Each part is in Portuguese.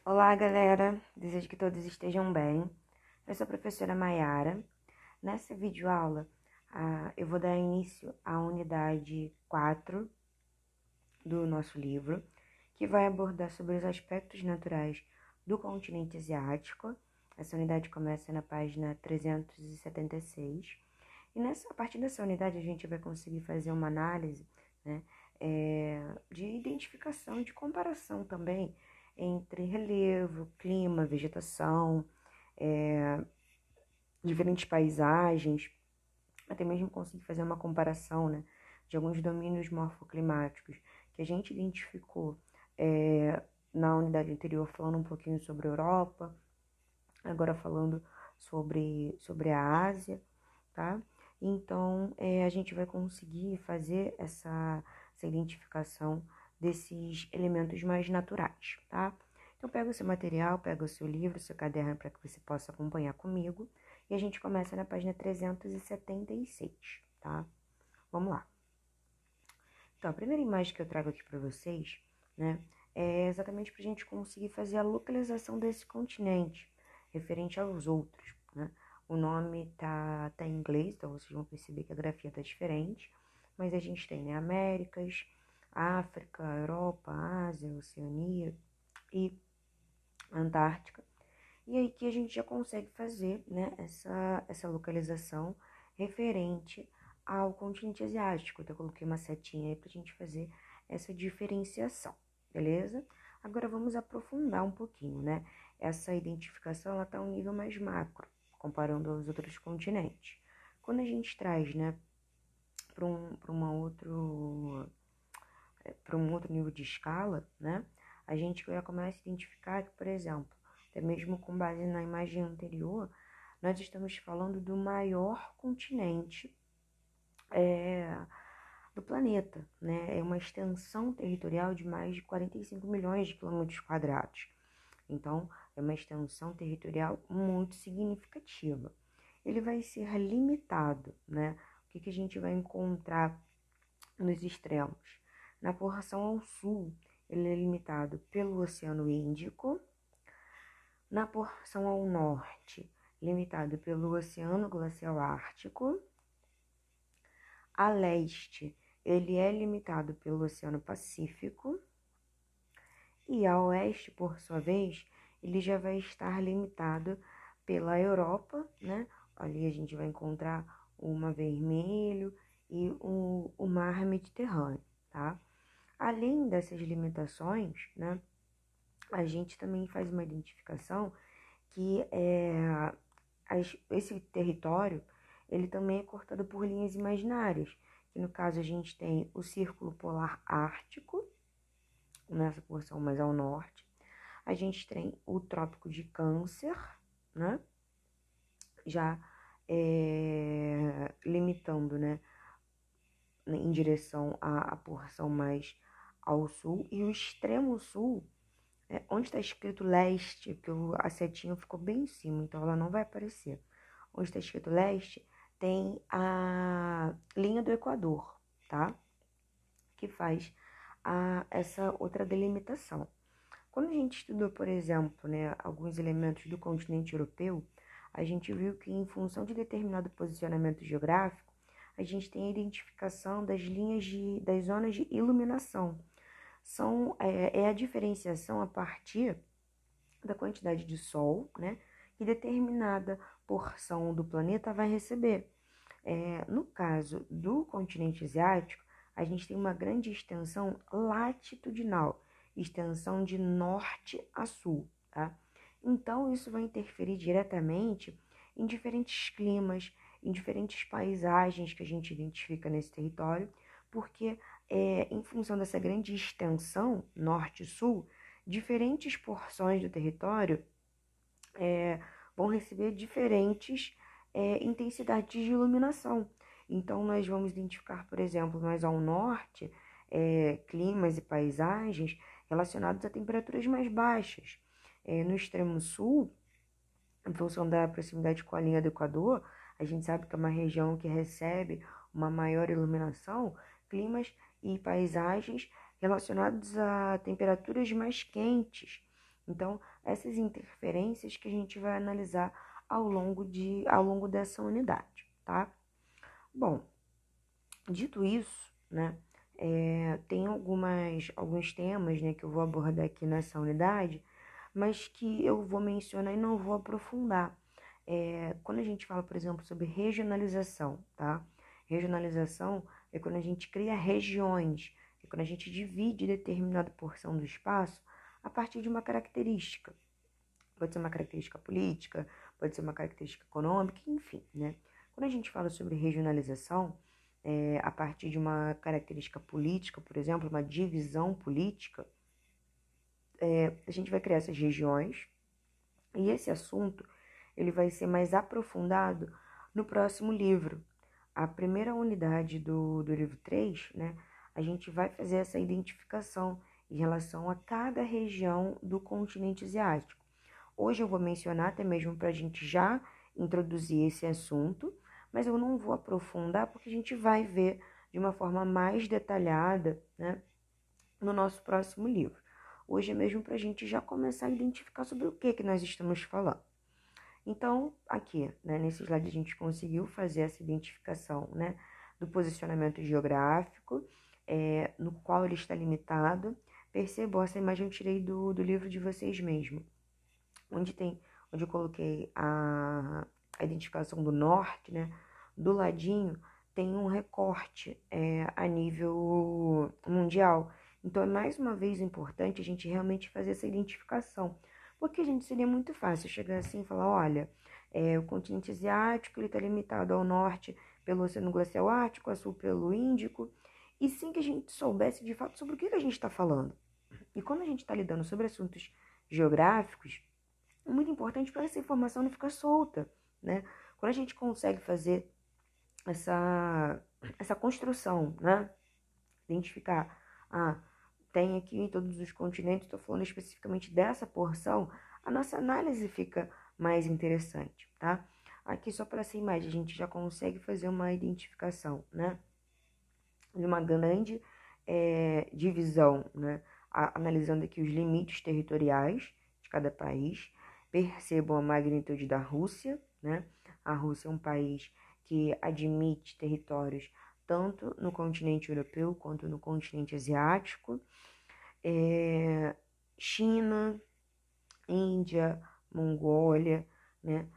Olá, galera! Desejo que todos estejam bem. Eu sou a professora Maiara. Nessa videoaula, eu vou dar início à unidade 4 do nosso livro, que vai abordar sobre os aspectos naturais do continente asiático. Essa unidade começa na página 376. A partir dessa unidade, a gente vai conseguir fazer uma análise, né, de identificação e de comparação também entre relevo, clima, vegetação, diferentes paisagens, até mesmo conseguir fazer uma comparação, né, de alguns domínios morfoclimáticos que a gente identificou na unidade anterior, falando um pouquinho sobre a Europa, agora falando sobre a Ásia, tá? Então, a gente vai conseguir fazer essa identificação desses elementos mais naturais, tá? Então, pega o seu material, pega o seu livro, o seu caderno, para que você possa acompanhar comigo. E a gente começa na página 376, tá? Vamos lá. Então, a primeira imagem que eu trago aqui para vocês, né, é exatamente para a gente conseguir fazer a localização desse continente, referente aos outros, né? O nome tá em inglês, então vocês vão perceber que a grafia tá diferente, mas a gente tem, né, Américas, África, Europa, Ásia, Oceania e Antártica. E aí que a gente já consegue fazer, né, essa localização referente ao continente asiático. Então, eu coloquei uma setinha aí pra gente fazer essa diferenciação, beleza? Agora vamos aprofundar um pouquinho, né? Essa identificação, ela tá a um nível mais macro, comparando aos outros continentes. Quando a gente traz, né, para um outro nível de escala, né, a gente já começa a identificar que, por exemplo, até mesmo com base na imagem anterior, nós estamos falando do maior continente do planeta, né? É uma extensão territorial de mais de 45 milhões de quilômetros quadrados. Então, é uma extensão territorial muito significativa. Ele vai ser limitado, né? O que a gente vai encontrar nos extremos? Na porção ao sul, ele é limitado pelo Oceano Índico. Na porção ao norte, limitado pelo Oceano Glacial Ártico. A leste, ele é limitado pelo Oceano Pacífico. E a oeste, por sua vez, ele já vai estar limitado pela Europa, né? Ali a gente vai encontrar o Mar Vermelho e o Mar Mediterrâneo, tá? Além dessas limitações, né, a gente também faz uma identificação que esse território ele também é cortado por linhas imaginárias, que no caso a gente tem o Círculo Polar Ártico, nessa porção mais ao norte, a gente tem o Trópico de Câncer, né, já limitando, né, em direção à porção mais ao sul, e o extremo sul, onde está escrito leste, porque a setinha ficou bem em cima, então ela não vai aparecer. Onde está escrito leste, tem a linha do Equador, tá? Que faz essa outra delimitação. Quando a gente estudou, por exemplo, né, alguns elementos do continente europeu, a gente viu que em função de determinado posicionamento geográfico, a gente tem a identificação das das zonas de iluminação. É a diferenciação a partir da quantidade de sol, né, que determinada porção do planeta vai receber. No caso do continente asiático, a gente tem uma grande extensão latitudinal, extensão de norte a sul, tá? Então, isso vai interferir diretamente em diferentes climas, em diferentes paisagens que a gente identifica nesse território, porque em função dessa grande extensão norte-sul, diferentes porções do território vão receber diferentes intensidades de iluminação. Então, nós vamos identificar, por exemplo, mais ao norte, climas e paisagens relacionados a temperaturas mais baixas. No extremo sul, em função da proximidade com a linha do Equador, a gente sabe que é uma região que recebe uma maior iluminação, climas e paisagens relacionados a temperaturas mais quentes. Então, essas interferências que a gente vai analisar ao longo dessa unidade, tá? Bom, dito isso, né, tem alguns temas, né, que eu vou abordar aqui nessa unidade, mas que eu vou mencionar e não vou aprofundar. Quando a gente fala, por exemplo, sobre regionalização, tá? Regionalização é quando a gente cria regiões, é quando a gente divide determinada porção do espaço a partir de uma característica. Pode ser uma característica política, pode ser uma característica econômica, enfim, né? Quando a gente fala sobre regionalização, a partir de uma característica política, por exemplo, uma divisão política, a gente vai criar essas regiões e esse assunto ele vai ser mais aprofundado no próximo livro. A primeira unidade do livro 3, né, a gente vai fazer essa identificação em relação a cada região do continente asiático. Hoje eu vou mencionar até mesmo para a gente já introduzir esse assunto, mas eu não vou aprofundar porque a gente vai ver de uma forma mais detalhada, né, no nosso próximo livro. Hoje é mesmo para a gente já começar a identificar sobre o que nós estamos falando. Então, aqui, né, nesse slide a gente conseguiu fazer essa identificação, né, do posicionamento geográfico, no qual ele está limitado. Percebam, essa imagem eu tirei do livro de vocês mesmo, onde eu coloquei a identificação do norte, né, do ladinho tem um recorte a nível mundial. Então, é mais uma vez importante a gente realmente fazer essa identificação. Porque, gente, seria muito fácil chegar assim e falar, olha, o continente asiático está limitado ao norte pelo Oceano Glacial Ártico, a sul pelo Índico, e sem que a gente soubesse de fato sobre o que a gente está falando. E quando a gente está lidando sobre assuntos geográficos, é muito importante para essa informação não ficar solta, né? Quando a gente consegue fazer essa construção, né? Identificar, tem aqui em todos os continentes, estou falando especificamente dessa porção, a nossa análise fica mais interessante, tá? Aqui só para essa imagem a gente já consegue fazer uma identificação, né? De uma grande divisão, né? Analisando aqui os limites territoriais de cada país. Percebam a magnitude da Rússia, né? A Rússia é um país que admite territórios tanto no continente europeu quanto no continente asiático. China, Índia, Mongólia, né?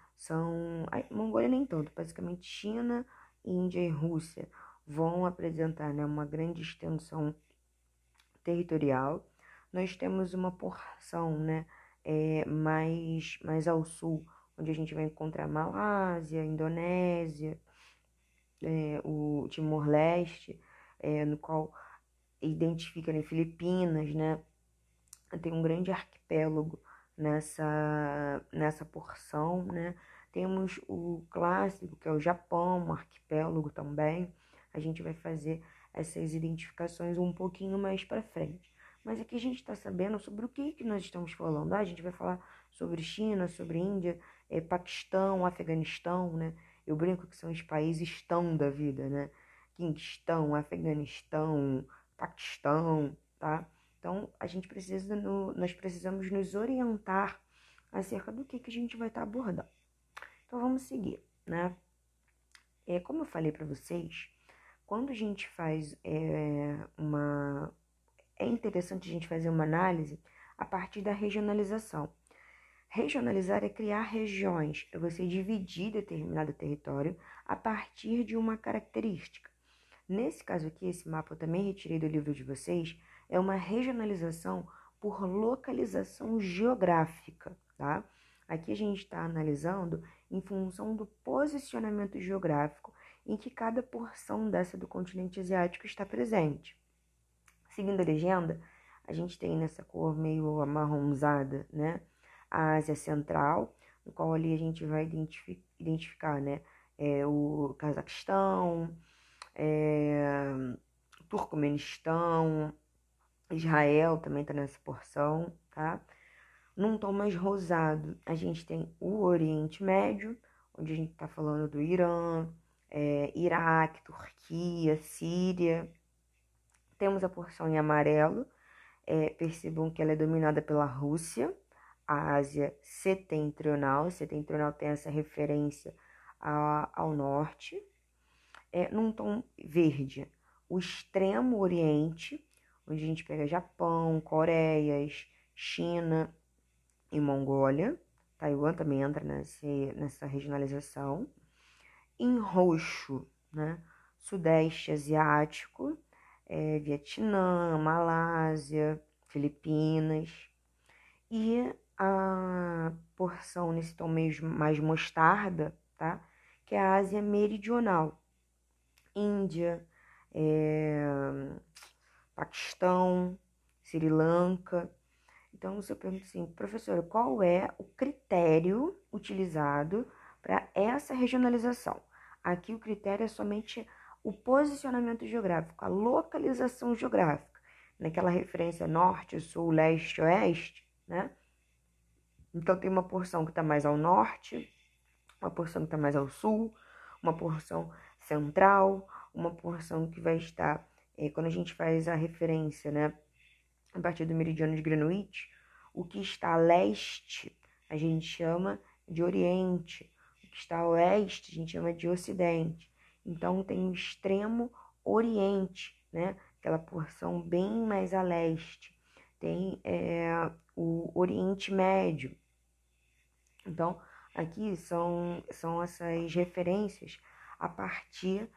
Mongólia nem tanto, basicamente China, Índia e Rússia vão apresentar, né, uma grande extensão territorial. Nós temos uma porção, né, mais ao sul, onde a gente vai encontrar Malásia, Indonésia, o Timor-Leste, no qual identifica, né, Filipinas, né? Tem um grande arquipélago nessa porção, né? Temos o clássico, que é o Japão, um arquipélago também. A gente vai fazer essas identificações um pouquinho mais para frente. Mas aqui a gente está sabendo sobre o que nós estamos falando. A gente vai falar sobre China, sobre Índia, Paquistão, Afeganistão, né? Eu brinco que são os países estão da vida, né? Quinquistão, Afeganistão, Paquistão, tá? Então, nós precisamos nos orientar acerca do que a gente vai estar abordando. Então, vamos seguir, né? Como eu falei para vocês, quando a gente faz É interessante a gente fazer uma análise a partir da regionalização. Regionalizar é criar regiões, é você dividir determinado território a partir de uma característica. Nesse caso aqui, esse mapa eu também retirei do livro de vocês, é uma regionalização por localização geográfica, tá? Aqui a gente está analisando em função do posicionamento geográfico em que cada porção dessa do continente asiático está presente. Seguindo a legenda, a gente tem nessa cor meio amarronzada, né? A Ásia Central, no qual ali a gente vai identificar, né? O Cazaquistão, Turcomenistão, Israel também está nessa porção, tá? Num tom mais rosado, a gente tem o Oriente Médio, onde a gente está falando do Irã, Iraque, Turquia, Síria. Temos a porção em amarelo, percebam que ela é dominada pela Rússia, a Ásia setentrional. Setentrional tem essa referência ao norte. Num tom verde, o extremo oriente, onde a gente pega Japão, Coreias, China e Mongólia. Taiwan também entra nessa regionalização. Em roxo, né, Sudeste Asiático, Vietnã, Malásia, Filipinas. E a porção nesse tom mais mostarda, tá? Que é a Ásia Meridional. Índia, Paquistão, Sri Lanka. Então, você pergunta assim, professora, qual é o critério utilizado para essa regionalização? Aqui o critério é somente o posicionamento geográfico, a localização geográfica, naquela referência norte, sul, leste, oeste, né? Então, tem uma porção que está mais ao norte, uma porção que está mais ao sul, uma porção central, uma porção que vai estar, quando a gente faz a referência, né, a partir do meridiano de Greenwich, o que está a leste a gente chama de oriente, o que está a oeste a gente chama de ocidente. Então, tem o extremo oriente, né, aquela porção bem mais a leste. Tem o Oriente Médio. Então, aqui são essas referências a partir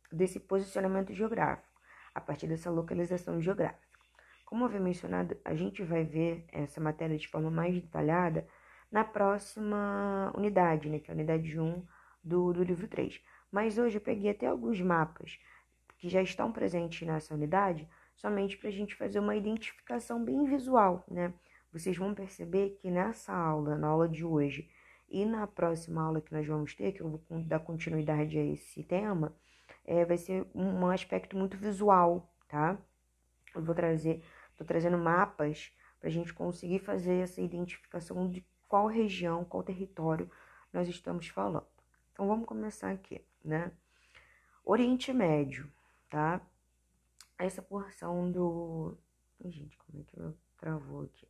desse posicionamento geográfico, a partir dessa localização geográfica. Como eu havia mencionado, a gente vai ver essa matéria de forma mais detalhada na próxima unidade, né, que é a unidade 1 do livro 3. Mas hoje eu peguei até alguns mapas que já estão presentes nessa unidade, somente para a gente fazer uma identificação bem visual, né? Vocês vão perceber que nessa aula, na aula de hoje, e na próxima aula que nós vamos ter, que eu vou dar continuidade a esse tema, vai ser um aspecto muito visual, tá? Eu tô trazendo mapas para a gente conseguir fazer essa identificação de qual região, qual território nós estamos falando. Então, vamos começar aqui, né? Oriente Médio, tá? Essa porção do... Gente, como é que eu travou aqui?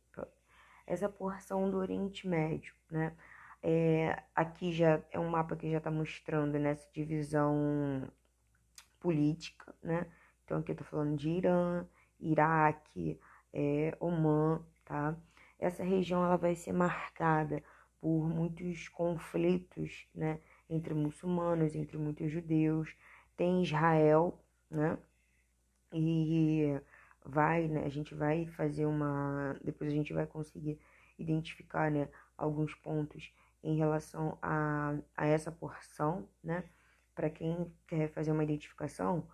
Essa porção do Oriente Médio, né? Aqui já é um mapa que já está mostrando nessa divisão política, né? Então aqui eu tô falando de Irã, Iraque, Omã, tá? Essa região ela vai ser marcada por muitos conflitos, né? Entre muçulmanos, entre muitos judeus. Tem Israel, né? E né, a gente vai fazer depois a gente vai conseguir identificar, né, alguns pontos em relação a essa porção, né? Para quem quer fazer uma identificação,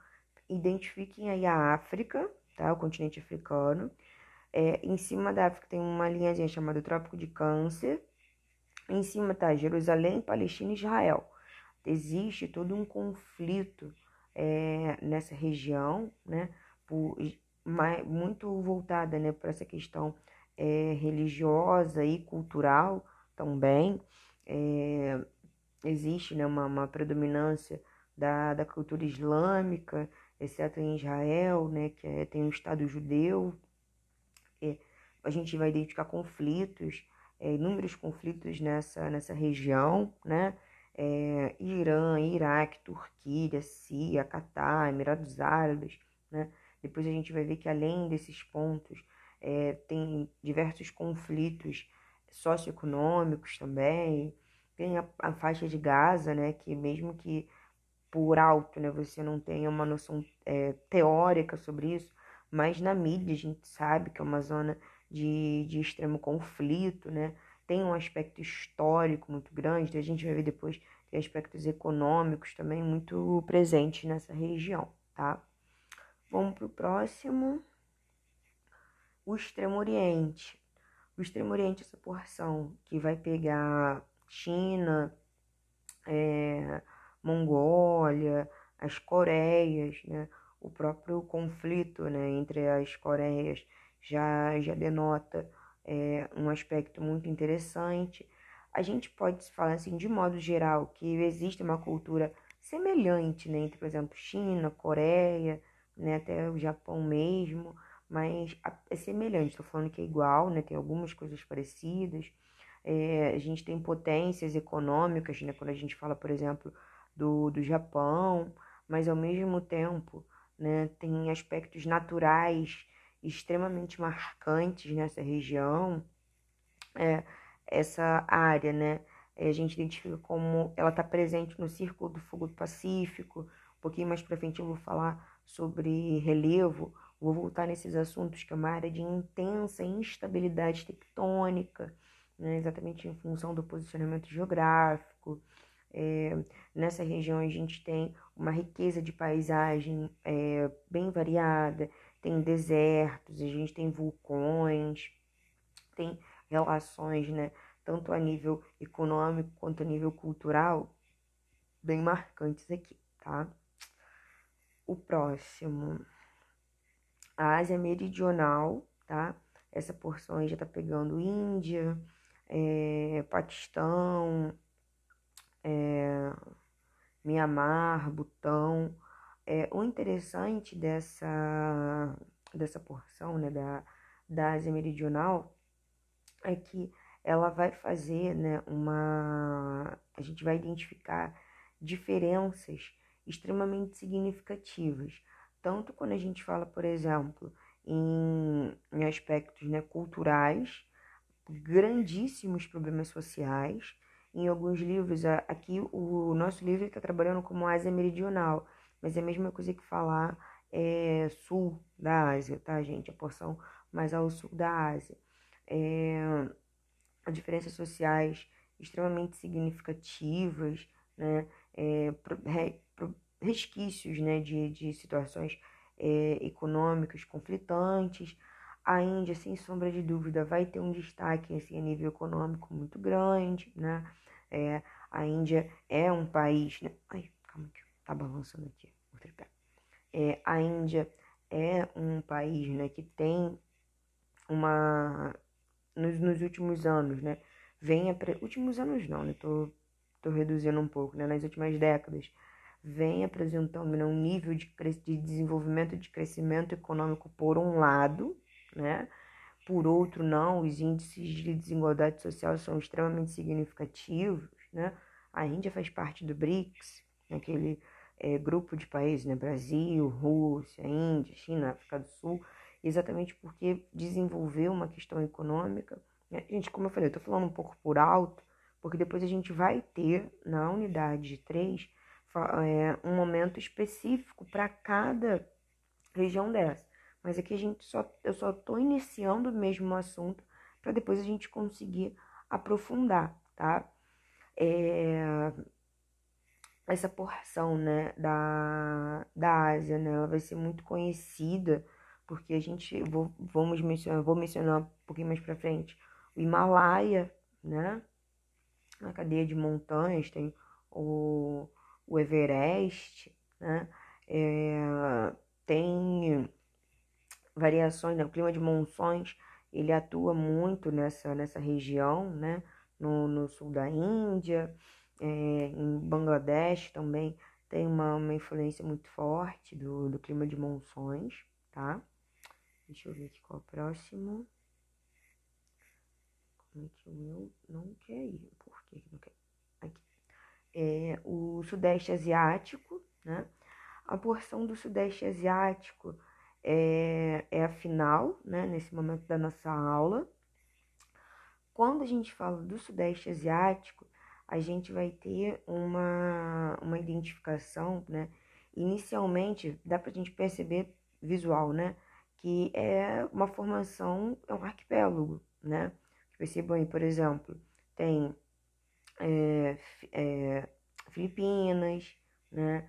identifiquem aí a África, tá? O continente africano. Em cima da África tem uma linhazinha chamada Trópico de Câncer. Em cima tá Jerusalém, Palestina e Israel. Existe todo um conflito nessa região, né? Muito voltada, né, para essa questão religiosa e cultural também. Existe, né, uma predominância da cultura islâmica, exceto em Israel, né, que tem um Estado judeu. A gente vai identificar conflitos, inúmeros conflitos nessa região, né? Irã, Iraque, Turquia, Síria, Catar, Emirados Árabes, né? Depois a gente vai ver que além desses pontos, tem diversos conflitos socioeconômicos também. Tem a faixa de Gaza, né? Que mesmo que por alto, né, você não tenha uma noção teórica sobre isso, mas na mídia a gente sabe que é uma zona de extremo conflito, né? Tem um aspecto histórico muito grande, a gente vai ver depois, tem aspectos econômicos também muito presentes nessa região, tá? Vamos para o próximo. O Extremo Oriente. O Extremo Oriente é essa porção que vai pegar China, Mongólia, as Coreias, né? O próprio conflito, né, entre as Coreias já denota um aspecto muito interessante. A gente pode falar assim, de modo geral, que existe uma cultura semelhante, né, entre, por exemplo, China, Coreia, né, até o Japão mesmo, mas é semelhante. Estou falando que é igual, né? Tem algumas coisas parecidas. A gente tem potências econômicas, né? Quando a gente fala, por exemplo, do Japão, mas ao mesmo tempo, né, tem aspectos naturais extremamente marcantes nessa região. Essa área, né? A gente identifica como ela está presente no Círculo do Fogo do Pacífico. Um pouquinho mais para frente eu vou falar sobre relevo, vou voltar nesses assuntos, que é uma área de intensa instabilidade tectônica, né? Exatamente em função do posicionamento geográfico. Nessa região a gente tem uma riqueza de paisagem bem variada, tem desertos, a gente tem vulcões, tem relações, né, tanto a nível econômico quanto a nível cultural, bem marcantes aqui, tá? O próximo, a Ásia Meridional, tá? Essa porção aí já tá pegando Índia, Paquistão, Mianmar, Butão. O interessante dessa porção, né, da Ásia Meridional é que ela vai fazer, né, a gente vai identificar diferenças extremamente significativas, tanto quando a gente fala, por exemplo, em aspectos, né, culturais, grandíssimos problemas sociais. Em alguns livros, aqui o nosso livro está trabalhando como Ásia Meridional, mas é a mesma coisa que falar sul da Ásia, tá, gente? A porção mais ao sul da Ásia. Diferenças sociais extremamente significativas, né? Resquícios, né, de situações econômicas conflitantes. A Índia, sem sombra de dúvida, vai ter um destaque assim, a nível econômico muito grande, né? A Índia é um país, né? Ai, calma que tá balançando aqui o tripé. A Índia é um país, né, que tem uma nos últimos anos, né? Últimos anos não, né? Tô reduzindo um pouco, né? Nas últimas décadas, vem apresentando, né, um nível de desenvolvimento, de crescimento econômico por um lado, né? Por outro, não, os índices de desigualdade social são extremamente significativos, né? A Índia faz parte do BRICS, aquele grupo de países, né? Brasil, Rússia, Índia, China, África do Sul, exatamente porque desenvolveu uma questão econômica. Gente, como eu falei, eu tô falando um pouco por alto, porque depois a gente vai ter, na unidade de 3, um momento específico para cada região dessa. Mas aqui eu só tô iniciando mesmo o assunto para depois a gente conseguir aprofundar, tá? Essa porção, né, da Ásia, né, ela vai ser muito conhecida porque vou mencionar um pouquinho mais para frente o Himalaia, né, a cadeia de montanhas, tem o, o Everest, né, tem variações, né, o clima de monções, ele atua muito nessa região, né, no sul da Índia, em Bangladesh também tem uma influência muito forte do clima de monções, tá? Deixa eu ver aqui qual é o próximo. Como é que o meu não quer ir? Por que não quer? Aqui. O Sudeste Asiático, né? A porção do Sudeste Asiático é a final, né? Nesse momento da nossa aula. Quando a gente fala do Sudeste Asiático, a gente vai ter uma identificação, né? Inicialmente, dá pra gente perceber visual, né? Que é uma formação, é um arquipélago, né? Percebam aí, por exemplo, tem Filipinas, né?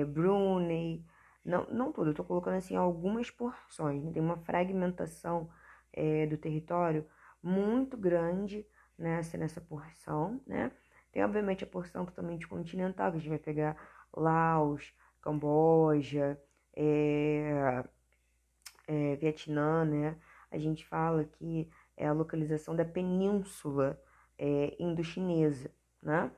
Brunei, não tudo, eu tô colocando assim algumas porções, né? Tem uma fragmentação do território muito grande nessa porção, né? Tem obviamente a porção totalmente continental, que a gente vai pegar Laos, Camboja, Vietnã, né? A gente fala que é a localização da península indochinesa, né?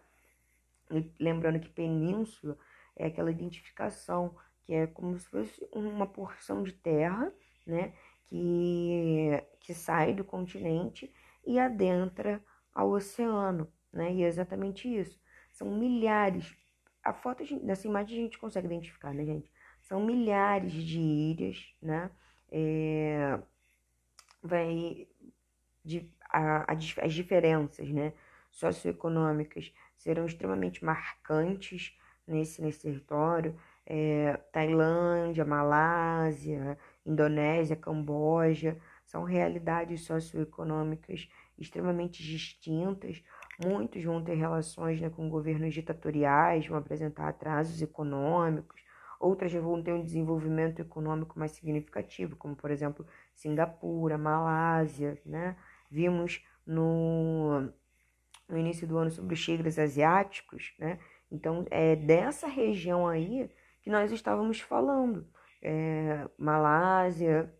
E lembrando que península é aquela identificação que é como se fosse uma porção de terra, né? que sai do continente e adentra ao oceano, né? E é exatamente isso. São milhares. A foto dessa imagem a gente consegue identificar, né, gente? São milhares de ilhas, né? Vai as diferenças, né, socioeconômicas serão extremamente marcantes nesse território. Tailândia, Malásia, Indonésia, Camboja, são realidades socioeconômicas extremamente distintas. Muitos vão ter relações, né, com governos ditatoriais, vão apresentar atrasos econômicos. Outras vão ter um desenvolvimento econômico mais significativo, como, por exemplo, Singapura, Malásia, né? Vimos no início do ano sobre os tigres asiáticos, né? Então, é dessa região aí que nós estávamos falando. Malásia,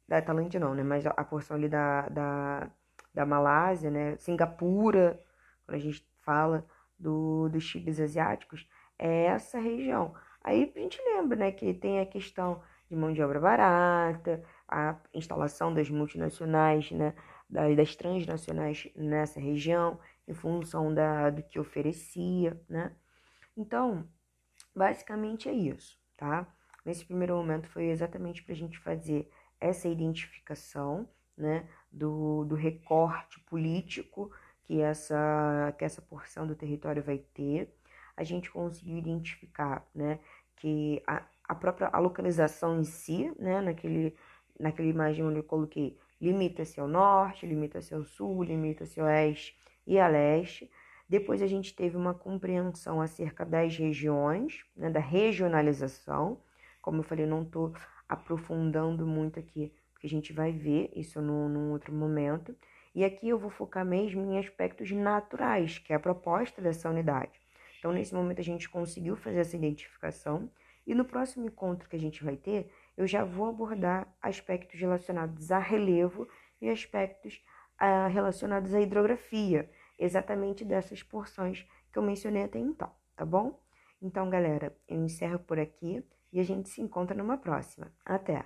da Tailândia não, né? Mas a porção ali da Malásia, né? Singapura, quando a gente fala dos tigres asiáticos, é essa região. Aí a gente lembra, né, que tem a questão de mão de obra barata, a instalação das multinacionais, né, das transnacionais nessa região, em função do que oferecia, né? Então, basicamente é isso, tá? Nesse primeiro momento foi exatamente para a gente fazer essa identificação, né, do recorte político que essa porção do território vai ter. A gente conseguiu identificar, né, que a própria localização em si, né, naquela imagem onde eu coloquei, limita-se ao norte, limita-se ao sul, limita-se ao oeste e a leste. Depois a gente teve uma compreensão acerca das regiões, né, da regionalização. Como eu falei, não estou aprofundando muito aqui, porque a gente vai ver isso num outro momento. E aqui eu vou focar mesmo em aspectos naturais, que é a proposta dessa unidade. Então, nesse momento, a gente conseguiu fazer essa identificação. E no próximo encontro que a gente vai ter, eu já vou abordar aspectos relacionados a relevo e aspectos relacionados à hidrografia, exatamente dessas porções que eu mencionei até então, tá bom? Então, galera, eu encerro por aqui e a gente se encontra numa próxima. Até!